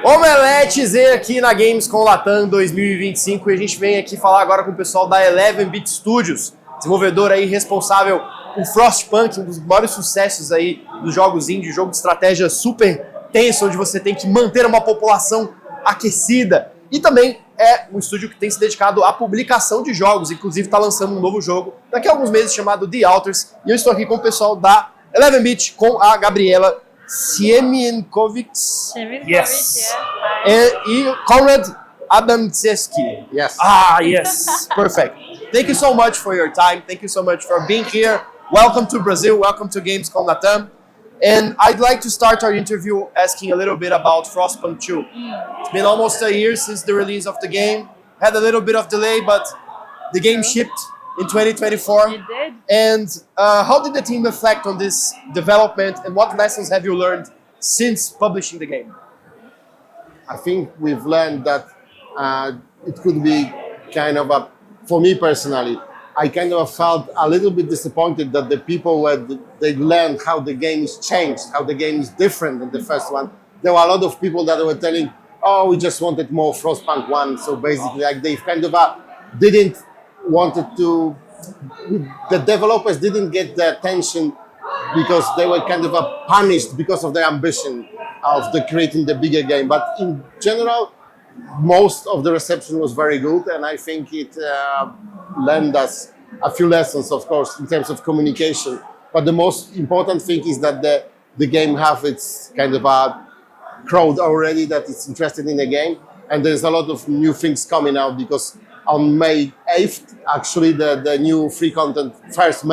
Omelete Z aqui na Games com Latam 2025 e a gente vem aqui falar agora com o pessoal da 11-bit Studios, desenvolvedor aí responsável por Frostpunk, um dos maiores sucessos aí dos jogos indie, jogo de estratégia super tenso, onde você tem que manter uma população aquecida. E também é um estúdio que tem se dedicado à publicação de jogos, inclusive está lançando um novo jogo daqui a alguns meses chamado The Alters. E eu estou aqui com o pessoal da 11-bit, com a Gabriela Siemienkovic, yes, e Konrad Adamczewski. Yes. Yes, perfect. Thank you so much for your time. Thank you so much for being here. Welcome to Brazil. Welcome to Games com Latam. And I'd like to start our interview asking a little bit about Frostpunk 2. It's been almost a year since the release of the game. Had a little bit of delay, but the game shipped in 2024. It did. And how did the team reflect on this development, and what lessons have you learned since publishing the game? I think we've learned that it could be kind of for me personally, I kind of felt a little bit disappointed that the people they learned how the game is changed, how the game is different than the first one. There were a lot of people that were telling, oh, we just wanted more Frostpunk 1. So basically, like they kind of didn't wanted to, the developers didn't get the attention because they were kind of punished because of their ambition of creating the bigger game. But in general, most of the reception was very good, and I think it learned us a few lessons, of course, in terms of communication. But the most important thing is that the game have its kind of a crowd already that is interested in the game, and there's a lot of new things coming out because on May 8th, actually, the new first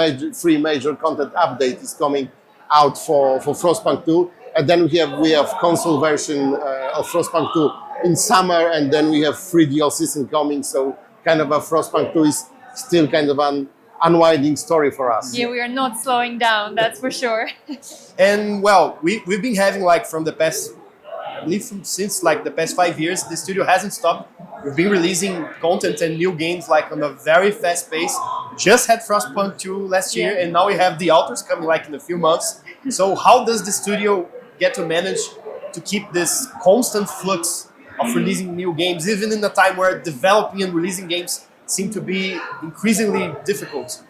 free major content update is coming out for Frostpunk 2. And then we have console version of Frostpunk 2 in summer, and then we have 3 DLCs coming. So kind of a Frostpunk 2 is still kind of an unwinding story for us. Yeah, we are not slowing down, that's for sure. And well, we've been having from the past, I believe since the past 5 years, the studio hasn't stopped. We've been releasing content and new games on a very fast pace. Just had Frostpunk 2 last year, and now we have The Alters coming in a few months. So how does the studio get to manage to keep this constant flux of releasing new games, even in a time where developing and releasing games seem to be increasingly difficult?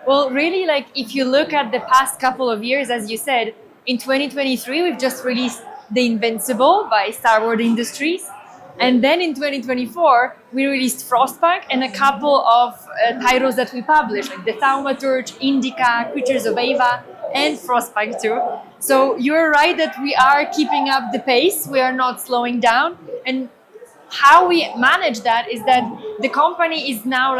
Well, really, if you look at the past couple of years, as you said, in 2023, we've just released The Invincible by Star Wars Industries. And then in 2024, we released Frostpunk and a couple of titles that we published, like The Thaumaturge, Indica, Creatures of Ava, and Frostpunk 2. So you're right that we are keeping up the pace, we are not slowing down. And how we manage that is that the company is now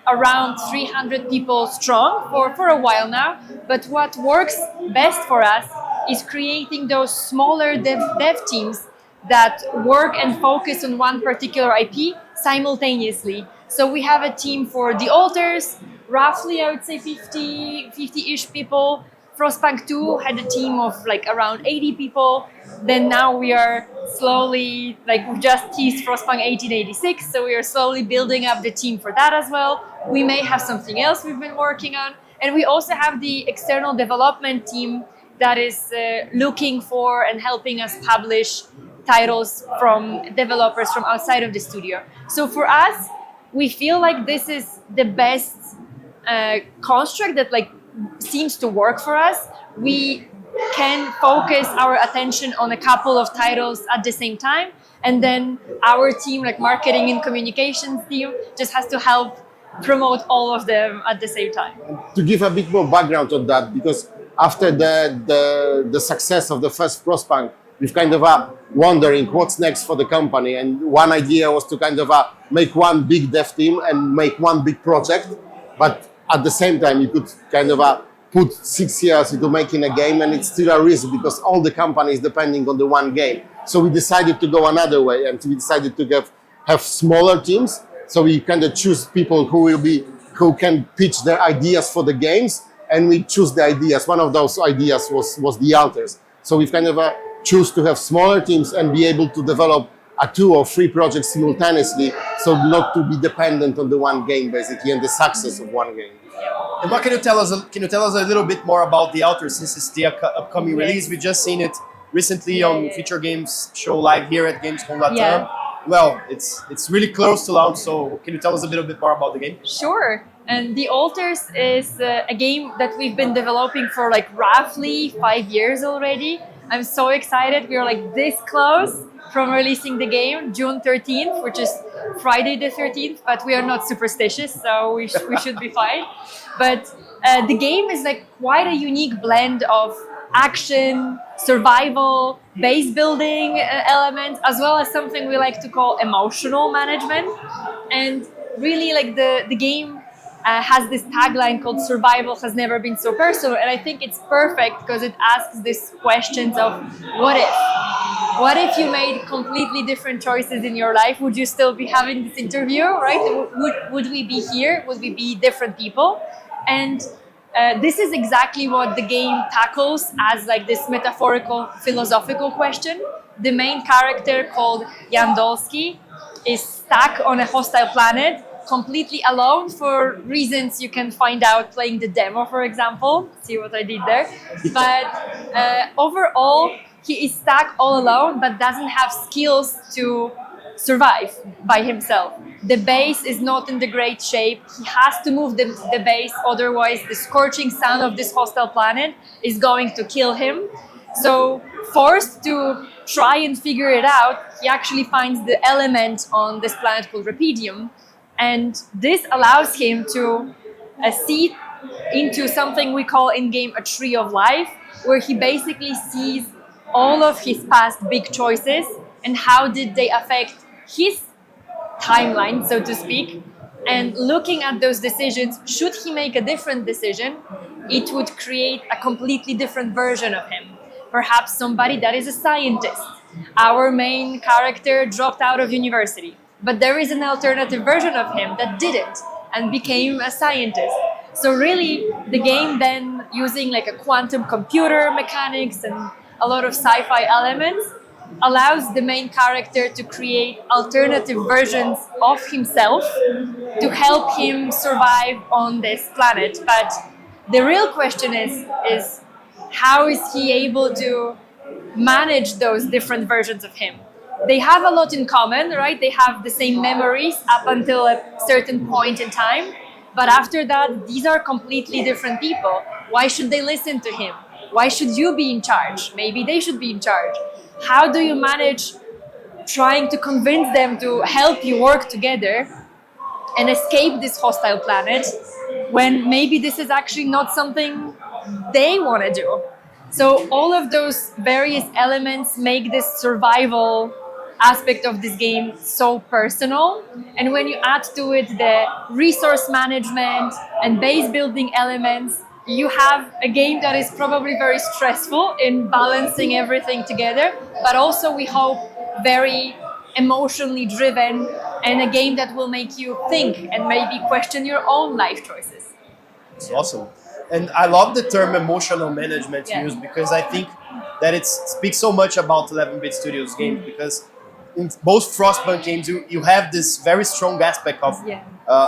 around 300 people strong for a while now. But what works best for us is creating those smaller dev teams that work and focus on one particular IP simultaneously. So we have a team for The Alters, roughly I would say 50-ish people. Frostpunk 2 had a team of around 80 people. Then now we are slowly, we just teased Frostpunk 1886, so we are slowly building up the team for that as well. We may have something else we've been working on. And we also have the external development team that is looking for and helping us publish titles from developers from outside of the studio. So for us, we feel like this is the best construct that seems to work for us. We can focus our attention on a couple of titles at the same time, and then our team, marketing and communications team, just has to help promote all of them at the same time. To give a bit more background on that, because after the success of the first Frostpunk, we've kind of wondering what's next for the company. And one idea was to kind of make one big dev team and make one big project. But at the same time, you could kind of put 6 years into making a game, and it's still a risk because all the company is depending on the one game. So we decided to go another way, and we decided to have smaller teams. So we kind of choose people who can pitch their ideas for the games, and we choose the ideas. One of those ideas was The Alters. So we've kind of choose to have smaller teams and be able to develop 2 or 3 projects simultaneously, so not to be dependent on the one game basically and the success of one game. And what can you tell us? Can you tell us a little bit more about The Alters, since it's the upcoming release? We just seen it recently on Feature Games show live here at Gamescom Latam. Yeah. Well, it's really close to launch, so can you tell us a little bit more about the game? Sure. And The Alters is a game that we've been developing for like roughly 5 years already. I'm so excited. We are like this close from releasing the game, June 13th, which is Friday the 13th, but we are not superstitious, so we should be fine. But the game is like quite a unique blend of action, survival, base building elements, as well as something we like to call emotional management. And really like the game has this tagline called "Survival has never been so personal," and I think it's perfect because it asks these questions of what if? What if you made completely different choices in your life? Would you still be having this interview, right? Would we be here? Would we be different people? And this is exactly what the game tackles as like this metaphorical, philosophical question. The main character, called Jandolski, is stuck on a hostile planet, completely alone for reasons you can find out playing the demo, for example. See what I did there? But overall, he is stuck all alone, but doesn't have skills to survive by himself. The base is not in the great shape. He has to move the base, otherwise the scorching sun of this hostile planet is going to kill him. So forced to try and figure it out, he actually finds the element on this planet called Rapidium. And this allows him to see into something we call in-game a tree of life, where he basically sees all of his past big choices and how did they affect his timeline, so to speak. And looking at those decisions, should he make a different decision, it would create a completely different version of him. Perhaps somebody that is a scientist. Our main character dropped out of university, but there is an alternative version of him that didn't and became a scientist. So really, the game then, using like a quantum computer mechanics and a lot of sci-fi elements, allows the main character to create alternative versions of himself to help him survive on this planet. But the real question is how is he able to manage those different versions of him? They have a lot in common, right? They have the same memories up until a certain point in time. But after that, these are completely different people. Why should they listen to him? Why should you be in charge? Maybe they should be in charge. How do you manage trying to convince them to help you work together and escape this hostile planet when maybe this is actually not something they want to do? So all of those various elements make this survival aspect of this game so personal. And when you add to it the resource management and base building elements, you have a game that is probably very stressful in balancing everything together, but also, we hope, very emotionally driven, and a game that will make you think and maybe question your own life choices. It's awesome. And I love the term emotional management used, because I think that it speaks so much about 11-bit Studios games, because in most Frostpunk games, you have this very strong aspect of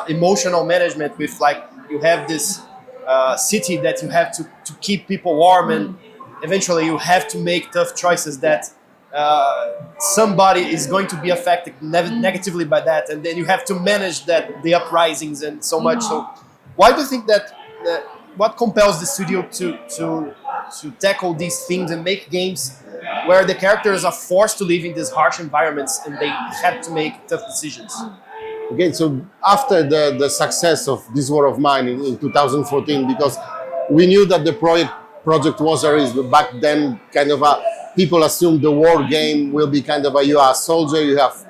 emotional management with, like, you have this city that you have to keep people warm, and eventually you have to make tough choices that somebody is going to be affected negatively by that, and then you have to manage the uprisings and so much. So why do you think that what compels the studio to tackle these things and make games where the characters are forced to live in these harsh environments and they have to make tough decisions? Okay, so after the success of This War of Mine in 2014, because we knew that the project was a risk, but back then kind of people assumed the war game will be kind of you are a soldier, you have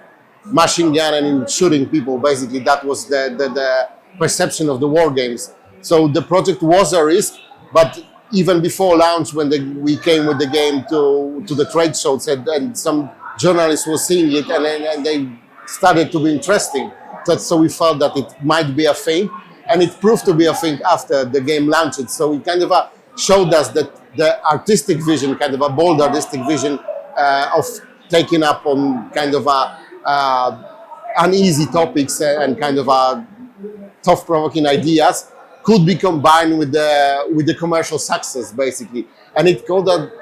machine gun and you're shooting people. Basically, that was the perception of the war games. So the project was a risk, but even before launch, when we came with the game to the trade shows, and some journalists were seeing it, and they started to be interesting. So we felt that it might be a thing, and it proved to be a thing after the game launched. So it kind of showed us that the artistic vision, kind of a bold artistic vision of taking up on kind of uneasy topics and kind of tough-provoking ideas, could be combined with the commercial success, basically. And it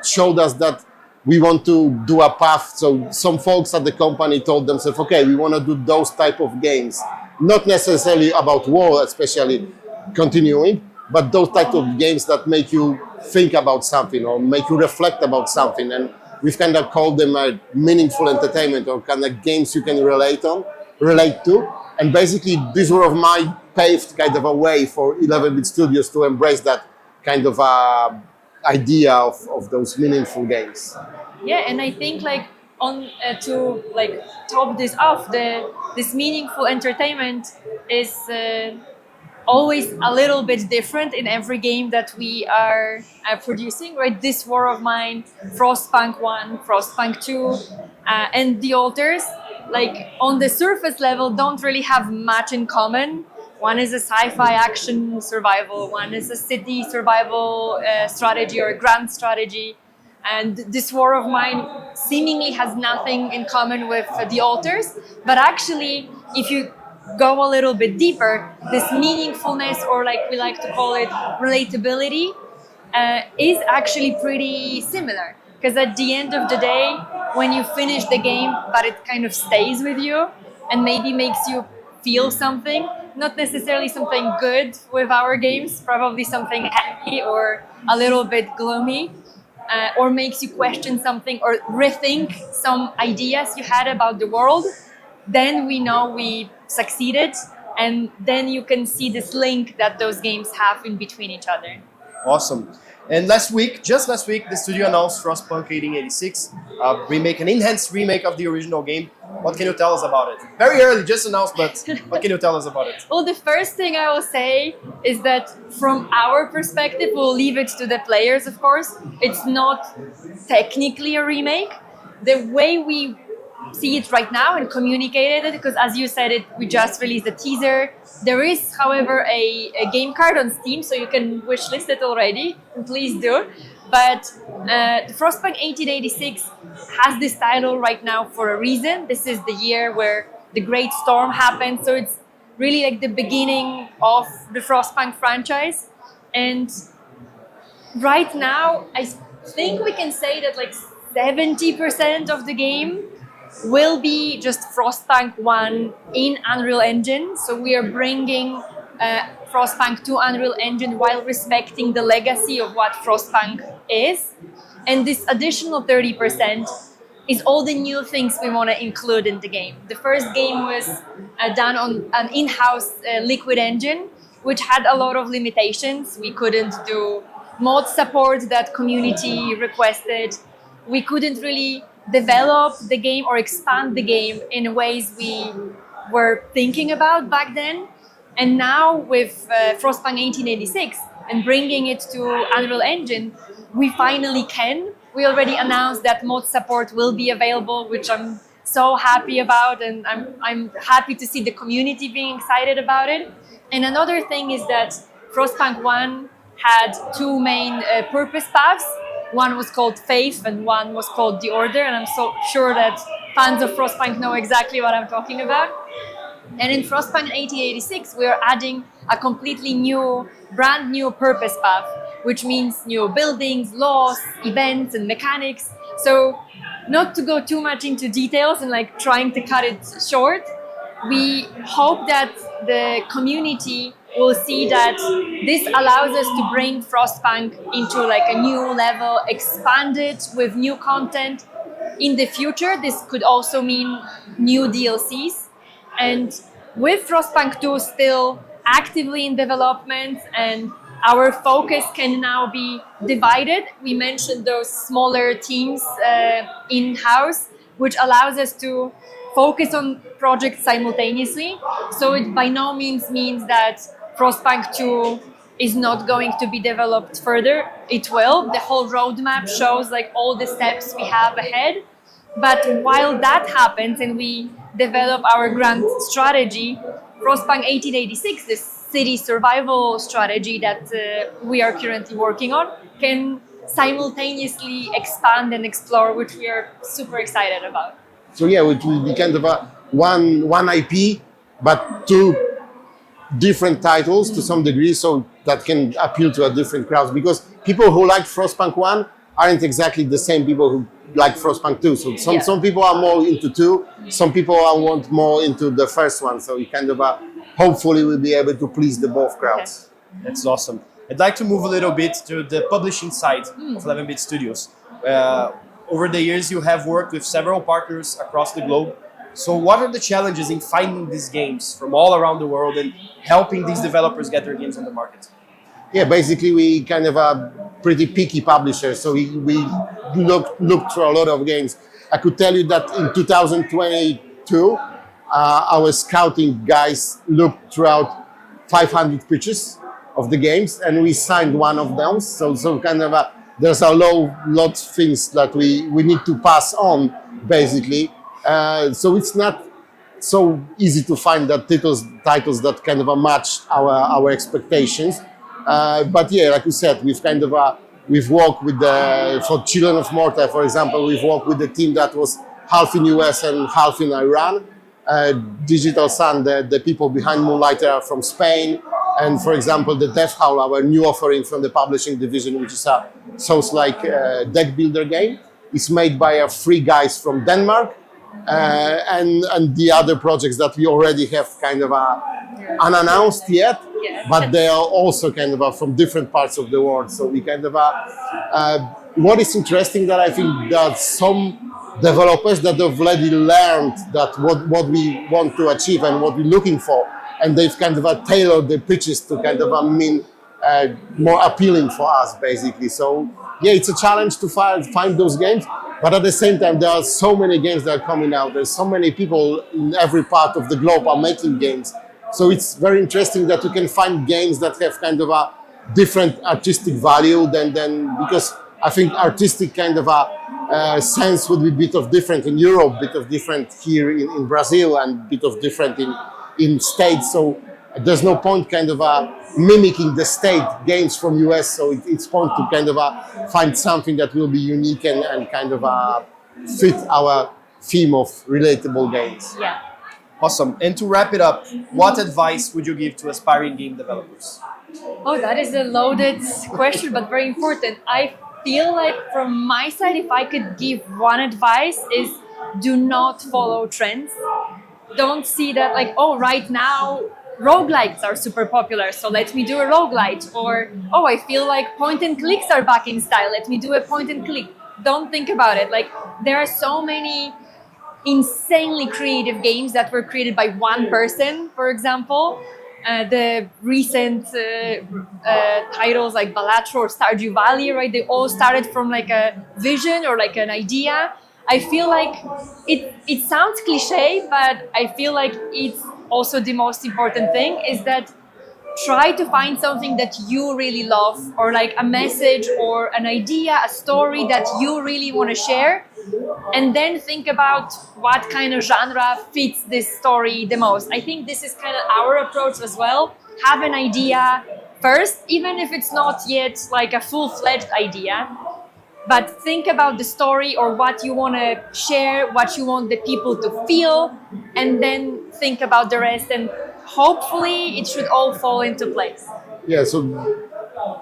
showed us that we want to do a path. So some folks at the company told themselves, okay, we want to do those type of games, not necessarily about war, especially continuing, but those type of games that make you think about something or make you reflect about something. And we've kind of called them a meaningful entertainment, or kind of games you can relate to. And basically, this were of my paved kind of a way for 11-bit studios to embrace that kind of idea of those meaningful games. Yeah, and I think like on to like top this off, this meaningful entertainment is always a little bit different in every game that we are producing, right? This War of Mine, Frostpunk 1, Frostpunk 2, and The Alters, like on the surface level, don't really have much in common. One is a sci-fi action survival, one is a city survival strategy or a grand strategy. And this War of Mine seemingly has nothing in common with The Alters, but actually, if you go a little bit deeper, this meaningfulness, or like we like to call it, relatability, is actually pretty similar. Because at the end of the day, when you finish the game, but it kind of stays with you and maybe makes you feel something, not necessarily something good with our games, probably something happy or a little bit gloomy, or makes you question something or rethink some ideas you had about the world, then we know we succeeded, and then you can see this link that those games have in between each other. Awesome. And just last week, the studio announced Frostpunk 1886, an enhanced remake of the original game. What can you tell us about it? Very early, just announced, but what can you tell us about it? Well, the first thing I will say is that from our perspective, we'll leave it to the players, of course. It's not technically a remake. The way we see it right now and communicated it, because as you said, we just released a teaser. There is, however, a game card on Steam, so you can wishlist it already, and please do. But Frostpunk 1886 has this title right now for a reason. This is the year where the Great Storm happened, so it's really like the beginning of the Frostpunk franchise. And right now, I think we can say that like 70% of the game will be just Frostpunk 1 in Unreal Engine. So we are bringing Frostpunk to Unreal Engine while respecting the legacy of what Frostpunk is. And this additional 30% is all the new things we want to include in the game. The first game was done on an in-house Liquid engine, which had a lot of limitations. We couldn't do mod support that community requested. We couldn't really develop the game or expand the game in ways we were thinking about back then. And now with Frostpunk 1886 and bringing it to Unreal Engine, we finally can. We already announced that mod support will be available, which I'm so happy about, and I'm happy to see the community being excited about it. And another thing is that Frostpunk 1 had two main purpose paths. One was called Faith and one was called The Order, and I'm so sure that fans of Frostpunk know exactly what I'm talking about. And in Frostpunk 1886, we are adding a completely new, brand new purpose path, which means new buildings, laws, events, and mechanics. So not to go too much into details and like trying to cut it short, we hope that the community will see that this allows us to bring Frostpunk into like a new level, expand it with new content. In the future, this could also mean new DLCs. And with Frostpunk 2 still actively in development and our focus can now be divided, we mentioned those smaller teams in-house, which allows us to focus on projects simultaneously. So it by no means means that Frostpunk 2 is not going to be developed further. It will. The whole roadmap shows like all the steps we have ahead. But while that happens and we develop our grand strategy, Frostpunk 1886, this city survival strategy that we are currently working on, can simultaneously expand and explore, which we are super excited about. So yeah, it will be kind of a one IP, but two different titles to some degree, so that can appeal to a different crowd. Because people who liked Frostpunk 1 aren't exactly the same people who like Frostpunk 2. So some people are more into 2, some people want more into the first one. So we kind of hopefully we'll be able to please the both crowds. That's awesome. I'd like to move a little bit to the publishing side of 11-bit studios. Over the years, you have worked with several partners across the globe. So what are the challenges in finding these games from all around the world and helping these developers get their games on the market? Yeah, basically we kind of are pretty picky publishers, so we look through a lot of games. I could tell you that in 2022, our scouting guys looked throughout 500 pitches of the games, and we signed one of them. So kind of there's a lot of things that we need to pass on, basically. So it's not so easy to find that titles that kind of match our expectations. But yeah, like you said, we've worked with for Children of Morta, for example, we've worked with the team that was half in US and half in Iran. Digital Sun, the people behind Moonlighter are from Spain. And for example, the Death Howl, our new offering from the publishing division, which is a Souls-like deck builder game, is made by 3 guys from Denmark. And the other projects that we already have kind of unannounced yet, but they are also kind of from different parts of the world. So we kind of what is interesting that I think that some developers that have already learned that what we want to achieve and what we're looking for, and they've kind of tailored the pitches to kind of mean more appealing for us, basically. So yeah, it's a challenge to find those games. But at the same time, there are so many games that are coming out. There's so many people in every part of the globe are making games. So it's very interesting that you can find games that have kind of a different artistic value than because I think artistic kind of a sense would be a bit of different in Europe, a bit of different here in Brazil, and a bit of different in States. So there's no point kind of mimicking the state games from US. So it's point to kind of find something that will be unique and kind of fit our theme of relatable games. Yeah. Awesome. And to wrap it up, what advice would you give to aspiring game developers? Oh, that is a loaded question, but very important. I feel like from my side, if I could give one advice, is do not follow trends. Don't see that like, oh, right now roguelites are super popular, so let me do a roguelite. Or, oh, I feel like point and clicks are back in style, let me do a point and click. Don't think about it. Like, there are so many insanely creative games that were created by one person, for example. The recent titles like Balatro or Stardew Valley, right? They all started from like a vision or like an idea. I feel like it sounds cliche, but I feel like it's also the most important thing is that try to find something that you really love, or like a message or an idea, a story that you really want to share, and then think about what kind of genre fits this story the most. I think this is kind of our approach as well. Have an idea first, even if it's not yet like a full-fledged idea, but think about the story or what you want to share, what you want the people to feel, and then think about the rest, and hopefully it should all fall into place. Yeah, so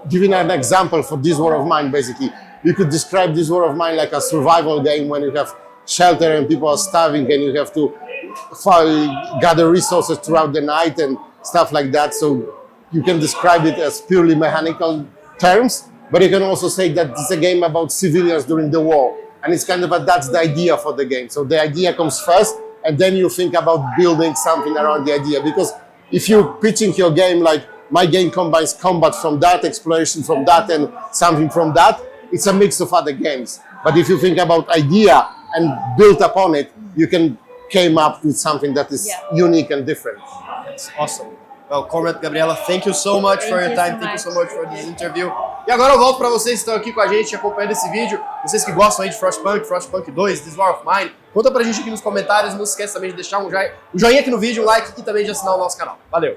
giving an example for this war of mine, basically, you could describe this war of mine like a survival game when you have shelter and people are starving and you have to gather resources throughout the night and stuff like that. So you can describe it as purely mechanical terms, but you can also say that it's a game about civilians during the war. And it's kind of that's the idea for the game. So the idea comes first, and then you think about building something around the idea. Because if you're pitching your game like, my game combines combat from that, exploration from that, and something from that, it's a mix of other games. But if you think about idea and build upon it, you can come up with something that is unique and different. That's awesome. Well, Cormac, Gabriela, thank you so much for your time. Thank you so much for this interview. E agora eu volto para vocês que estão aqui com a gente acompanhando esse vídeo. Vocês que gostam aí de Frostpunk, Frostpunk 2, This War of Mine. Conta pra gente aqui nos comentários. Não se esqueça também de deixar um joinha aqui no vídeo, um like e também de assinar o nosso canal. Valeu!